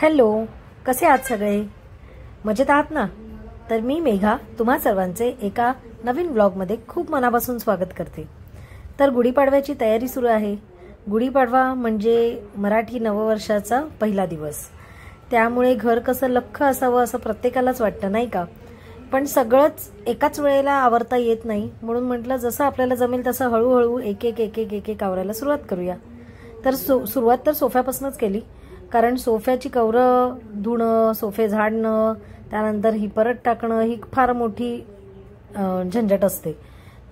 Hello, कसे आहात सगळे? मजेत आहात ना? तर मी मेघा तुम्हा सर्वांचे एका नवीन व्लॉगमध्ये खूप मनापासून स्वागत करते। तर गुढीपाडव्याची तयारी सुरू आहे। गुढीपाडवा म्हणजे मराठी नववर्षाचा पहिला दिवस, त्यामुळे घर कसं लख्ख असावं असं प्रत्येकालाच वाटतं, नाही का? पण सगळंच एकाच वेळेला आवरता येत नाही, म्हणून म्हटलं जसं आपल्याला जमेल तसं हळूहळू एक एक आवरायला सुरुवात करूया। तर सुरुवात तर सोफ्यापासूनच केली, कारण सोफ्याची कवरं धुणं, सोफे झाडणं, त्यानंतर ही परत टाकणं ही फार मोठी झंझट असते।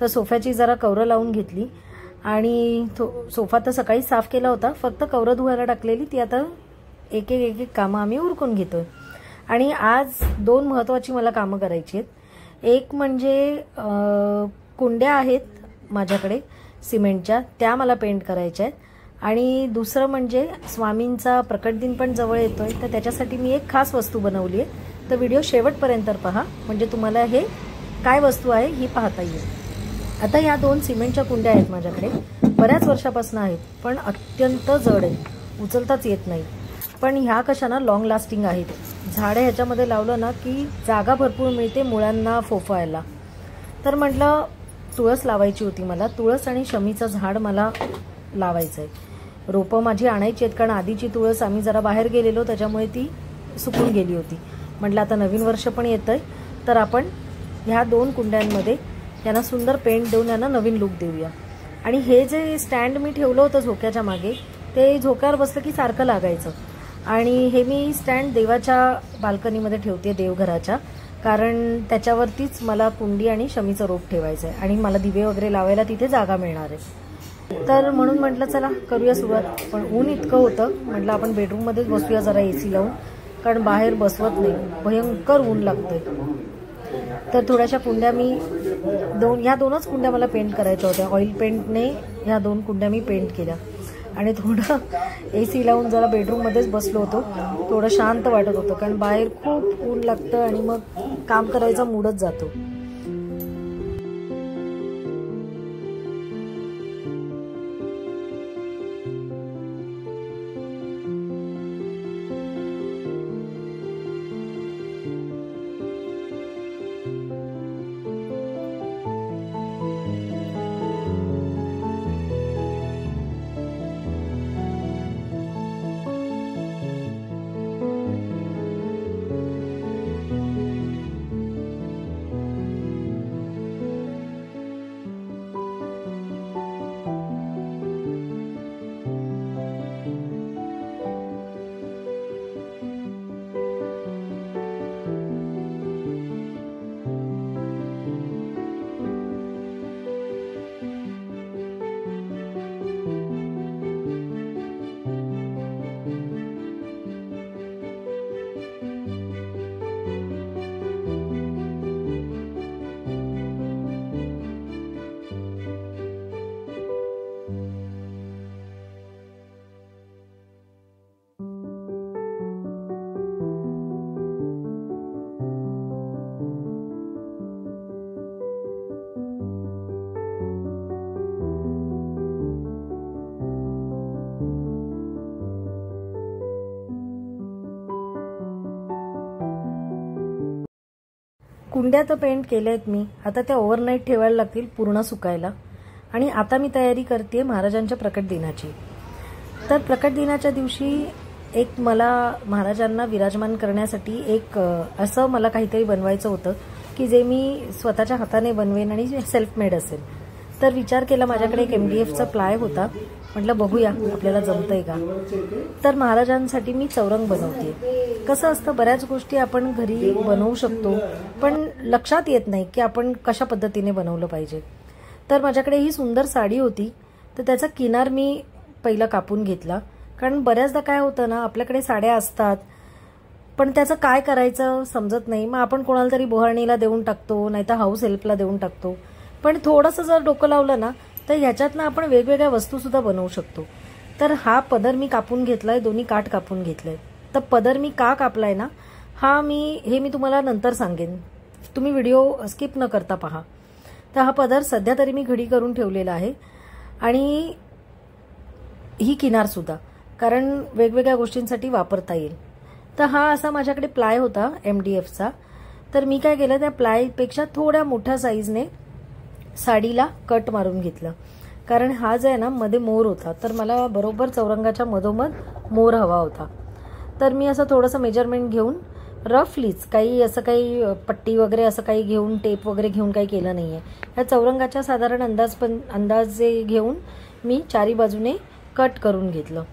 तर सोफ्याची जरा कवरं लावून घेतली आणि सोफा तर सकाळी साफ केला होता, फक्त कवरं धुवायला टाकलेली, ती आता एक एक कामं आम्ही उरकून घेतोय। आणि आज दोन महत्त्वाची मला कामं करायची आहेत। एक म्हणजे कुंड्या आहेत माझ्याकडे सिमेंटच्या, त्या मला पेंट करायच्या आहेत, आणि दुसरं म्हणजे स्वामींचा प्रकट दिन पण जवळ येतोय, तर त्याच्यासाठी मी एक खास वस्तू बनवली आहे। तर व्हिडिओ शेवटपर्यंत पहा, म्हणजे तुम्हाला हे काय वस्तू आहे ही पाहता येईल। आता या दोन सिमेंटच्या कुंड्या आहेत माझ्याकडे, बऱ्याच वर्षापासून आहेत, पण अत्यंत जड आहेत, उचलताच येत नाही। पण ह्या कशा ना लॉंग लास्टिंग आहेत। झाडे ह्याच्यामध्ये लावलं ना की जागा भरपूर मिळते मुळांना फोफायला। तर म्हटलं तुळस लावायची होती मला, तुळस आणि शमीचं झाड मला लावायचं आहे। रोपं माझी आणायची आहेत, कारण आधीची तुळस आम्ही जरा बाहेर गेलेलो त्याच्यामुळे ती सुकून गेली होती। म्हटलं आता नवीन वर्ष पण येतंय, तर आपण ह्या दोन कुंड्यांमध्ये यांना सुंदर पेंट देऊन यांना नवीन लुक देऊया। आणि हे जे स्टँड मी ठेवलं होतं झोक्याच्या मागे, ते झोक्यावर बसलं की सारखं लागायचं, आणि हे मी स्टँड देवाच्या बाल्कनीमध्ये ठेवते, देवघराच्या, कारण त्याच्यावरतीच मला कुंडी आणि शमीचं रोप ठेवायचं आहे, आणि मला दिवे वगैरे लावायला तिथे जागा मिळणार आहे। तर म्हणून म्हटलं चला करूया सुरुवात। पण ऊन इतकं होतं, म्हटलं आपण बेडरूममध्येच बसूया जरा एसी लावून, कारण बाहेर बसवत नाही, भयंकर ऊन लागतंय। तर थोड्याशा कुंड्या मी ह्या दोनच कुंड्या मला पेंट करायच्या होत्या, ऑइल पेंटने ह्या दोन कुंड्या मी पेंट केल्या, आणि थोडं एसी लावून जरा बेडरूममध्येच बसलो होतो, थोडं शांत वाटत होतं, कारण बाहेर खूप ऊन लागतं आणि मग काम करायचा मूडच जातो। कुंड्या तर पेंट केल्या आहेत मी, आता त्या ओव्हरनाईट ठेवायला लागतील पूर्ण सुकायला। आणि आता मी तयारी करते महाराजांच्या प्रकट दिनाची। तर प्रकट दिनाच्या दिवशी एक मला महाराजांना विराजमान करण्यासाठी एक असं मला काहीतरी बनवायचं होतं की जे मी स्वतःच्या हाताने बनवेन आणि सेल्फ मेड असेल। तर विचार केला, माझ्याकडे एक MDFचा प्लाय होता, म्हटलं बघूया आपल्याला जमतंय का। तर महाराजांसाठी मी चौरंग बनवते। कसं असतं, बऱ्याच गोष्टी आपण घरी बनवू शकतो, पण लक्षात येत नाही की आपण कशा पद्धतीने बनवलं पाहिजे। तर माझ्याकडे ही सुंदर साडी होती, तर त्याचा किनार मी पहिला कापून घेतला, कारण बऱ्याचदा काय होतं ना, आपल्याकडे साड्या असतात पण त्याचं काय करायचं समजत नाही, मग आपण कोणाला तरी बोहारणीला देऊन टाकतो, नाहीतर हाऊस हेल्पला देऊन टाकतो। पण थोडंसं जर डोकं लावलं ना, तर ह्याच्यातनं आपण वेगवेगळ्या वस्तू सुद्धा बनवू शकतो। तर हा पदर मी कापून घेतलाय, दोन्ही काठ कापून घेतले। तर पदर मी का कापलाय ना, हे मी तुम्हाला नंतर सांगेन, तुम्ही व्हिडिओ स्किप न करता पहा। तर हा पदर सध्या तरी मी घडी करून ठेवलेला आहे, आणि ही किनार सुद्धा, कारण वेगवेगळ्या गोष्टींसाठी वापरता येईल। तर हा असा माझ्याकडे प्लाय होता MDFचा. तर मी काय केलं, त्या प्लायपेक्षा थोड्या मोठ्या साईजने साडीला कट मारून घेतलं. कारण हा जो आहे ना मध्ये मोर होता, तर मला बरोबर चौरंगाच्या मधोमध मोर हवा होता. तर मी असं थोडंसं मेजरमेंट घेऊन रफलीच, काही असं काही पट्टी वगैरे असं काही घेऊन, टेप वगैरे घेऊन काही केलं नाही आहे. ह्या चौरंगाच्या साधारण अंदाजे घेऊन मी चारी बाजूने कट करून घेतलं.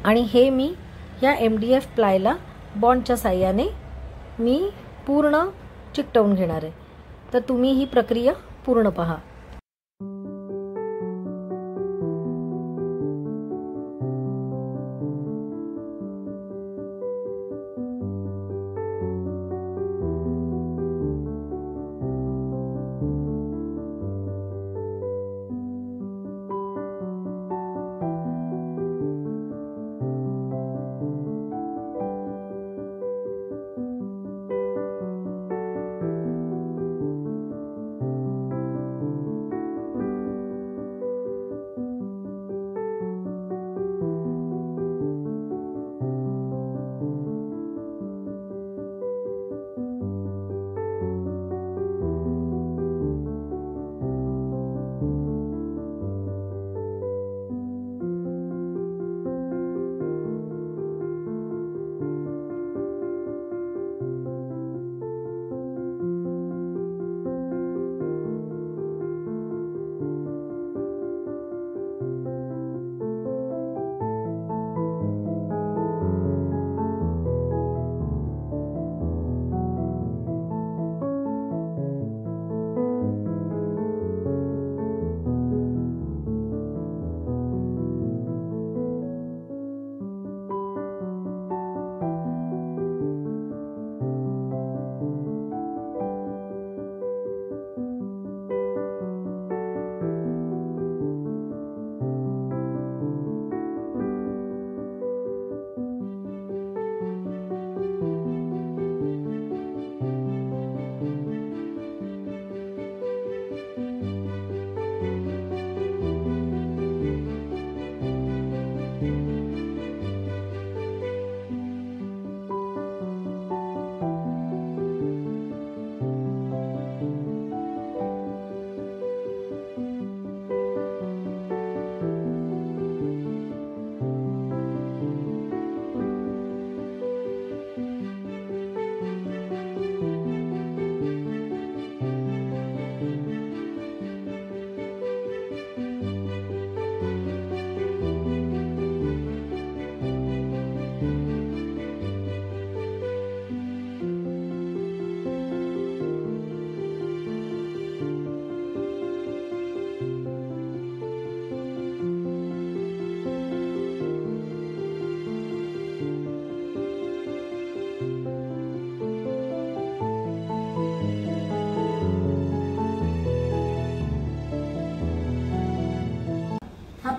आणि हे मी ह्या MDF प्लायला बॉन्डच्या साह्याने मी पूर्ण चिकटवून घेणार आहे. तर तुम्ही ही प्रक्रिया पूर्ण पहा.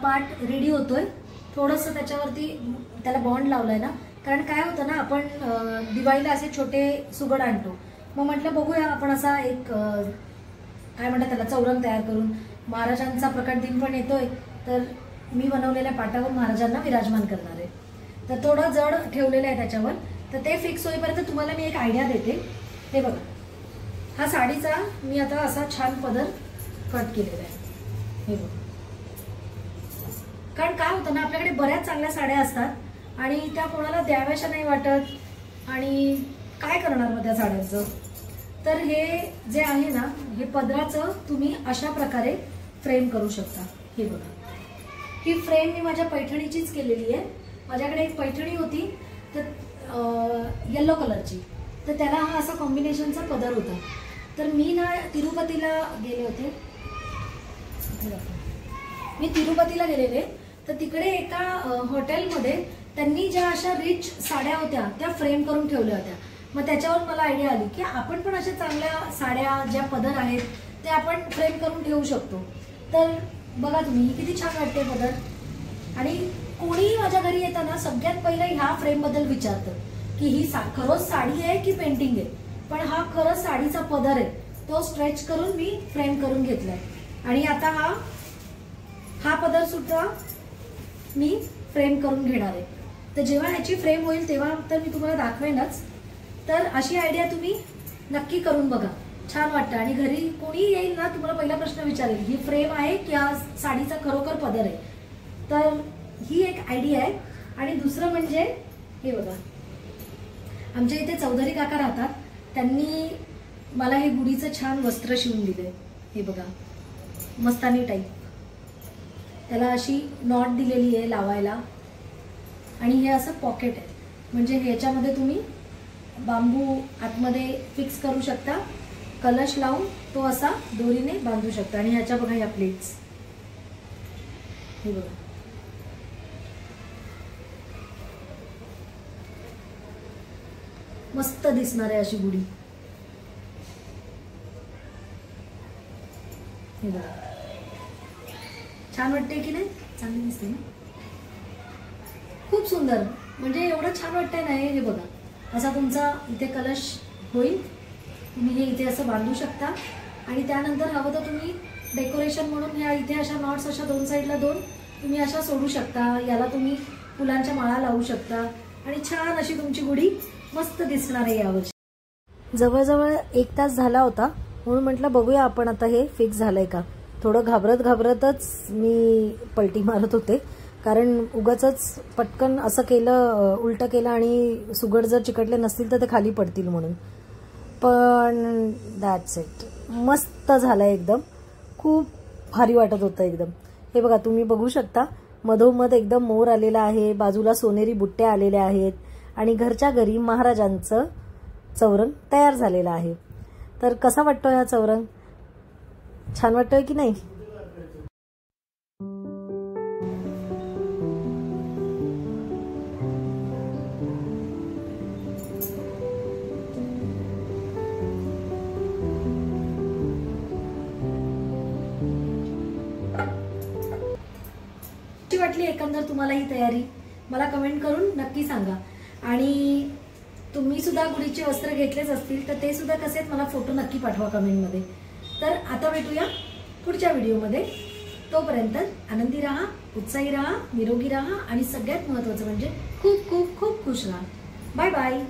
पार्ट रेडी होतोय. थोडंसं त्याच्यावरती त्याला बॉन्ड लावलाय ना, कारण काय होतं ना, आपण दिवाळीला असे छोटे सुगड आणतो. मग म्हटलं बघूया आपण असा एक काय म्हणतात त्याला चौरंग तयार करून. महाराजांचा प्रकट दिन पण येतोय, तर मी बनवलेल्या पाटावर महाराजांना विराजमान करणार आहे. तर थोडं जड ठेवलेलं आहे त्याच्यावर. तर ते फिक्स होईपर्यंत तुम्हाला मी एक आयडिया देते. हे बघा, हा साडीचा मी आता असा छान पदर कट केलेला आहे. हे बघा, कारण काय होतं ना, आपल्याकडे बऱ्याच चांगल्या साड्या असतात आणि त्या कोणाला द्याव्याशा नाही वाटत, आणि काय करणार मग त्या साड्यांचं. तर हे जे आहे ना, हे पदराचं तुम्ही अशा प्रकारे फ्रेम करू शकता. हे बघा, ही फ्रेम मी माझ्या पैठणीचीच केलेली आहे. माझ्याकडे एक पैठणी होती, तर येलो कलरची, तर त्याला हा असा कॉम्बिनेशनचा पदर होता. तर मी ना तिरुपतीला गेले होते, मी तिरुपतीला गेलेले. तर तिकडे एका हॉटेलमध्ये त्यांनी ज्या अशा रिच साड्या होत्या त्या फ्रेम करून ठेवल्या होत्या. मग त्याच्यावर मला आयडिया आली की आपण पण अशा चांगल्या साड्या ज्या पदर आहेत ते आपण फ्रेम करून ठेवू शकतो. तर बघा तुम्ही, किती छान वाटते पदर. आणि कोणीही माझ्या घरी येताना सगळ्यात पहिलं ह्या फ्रेम बद्दल विचारतं की ही खरंच साडी आहे की पेंटिंग आहे. पण हा खरंच साडीचा पदर आहे, तो स्ट्रेच करून मी फ्रेम करून घेतलाय. आणि आता हा पदर सुद्धा मी फ्रेम करून घेणार आहे. तर जेव्हा ह्याची फ्रेम होईल तेव्हा तर मी तुम्हाला दाखवेनच. तर अशी आयडिया तुम्ही नक्की करून बघा, छान वाटतं. आणि घरी कोणी येईल ना तुम्हाला पहिला प्रश्न विचारेल ही फ्रेम आहे की हा साडीचा खरोखर पदर आहे. तर ही एक आयडिया आहे. आणि दुसरं म्हणजे हे बघा, आमच्या इथे चौधरी काका राहतात, त्यांनी मला हे गुढीचं छान वस्त्र शिवून दिले. हे बघा मस्तानी टाईप, त्याला अशी नॉट दिलेली आहे लावायला. आणि हे असं पॉकेट आहे, म्हणजे ह्याच्यामध्ये तुम्ही बांबू आतमध्ये फिक्स करू शकता, कलश लावून तो असा दोरीने बांधू शकता. आणि ह्याच्या बघा या प्लेट्स, हे बघा मस्त दिसणार आहे अशी गुढी. हे बघा छान वाटते की नाही, चांगली दिसते ना, खूप सुंदर. म्हणजे एवढं छान वाटतंय ना हे बघा. असा तुमचा इथे कलश होईल, तुम्ही हे इथे असं बांधू शकता. आणि त्यानंतर हवं तर तुम्ही डेकोरेशन म्हणून ह्या इथे अशा नॉट्स अशा दोन साईडला दोन तुम्ही अशा सोडू शकता. याला तुम्ही फुलांच्या माळा लावू शकता आणि छान अशी तुमची गुढी मस्त दिसणार आहे यावर्षी. जवळजवळ 1 तास झाला होता, म्हणून म्हटलं बघूया आपण आता हे फिक्स झालंय का. थोडं घाबरतच मी पलटी मारत होते, कारण उगाचच पटकन असं केलं, उलटं केलं आणि सुगड जर चिकटले नसतील तर ते खाली पडतील म्हणून. पण दॅट्स इट, मस्त झालंय एकदम, खूप भारी वाटत होतं एकदम. हे बघा तुम्ही बघू शकता, मधोमध एकदम मोर आलेला आहे, बाजूला सोनेरी बुट्ट्या आलेल्या आहेत आणि घरच्या घरी महाराजांचं चौरंग तयार झालेलं आहे. तर कसा वाटतोय हा चौरंग, छान वाटतोय की नाही. कशी वाटली एकंदर तुम्हाला ही तयारी, मला कमेंट करून नक्की सांगा. आणि तुम्ही सुद्धा गुढीचे वस्त्र घेतलेच असतील तर ते सुद्धा कसे मला फोटो नक्की पाठवा कमेंटमध्ये. तर आता भेटूया पुढच्या व्हिडिओमध्ये. तोपर्यंत आनंदी राहा, उत्साही राहा, निरोगी राहा आणि सगळ्यात महत्त्वाचं म्हणजे खूप खूप खूप खुश राहा. Bye bye.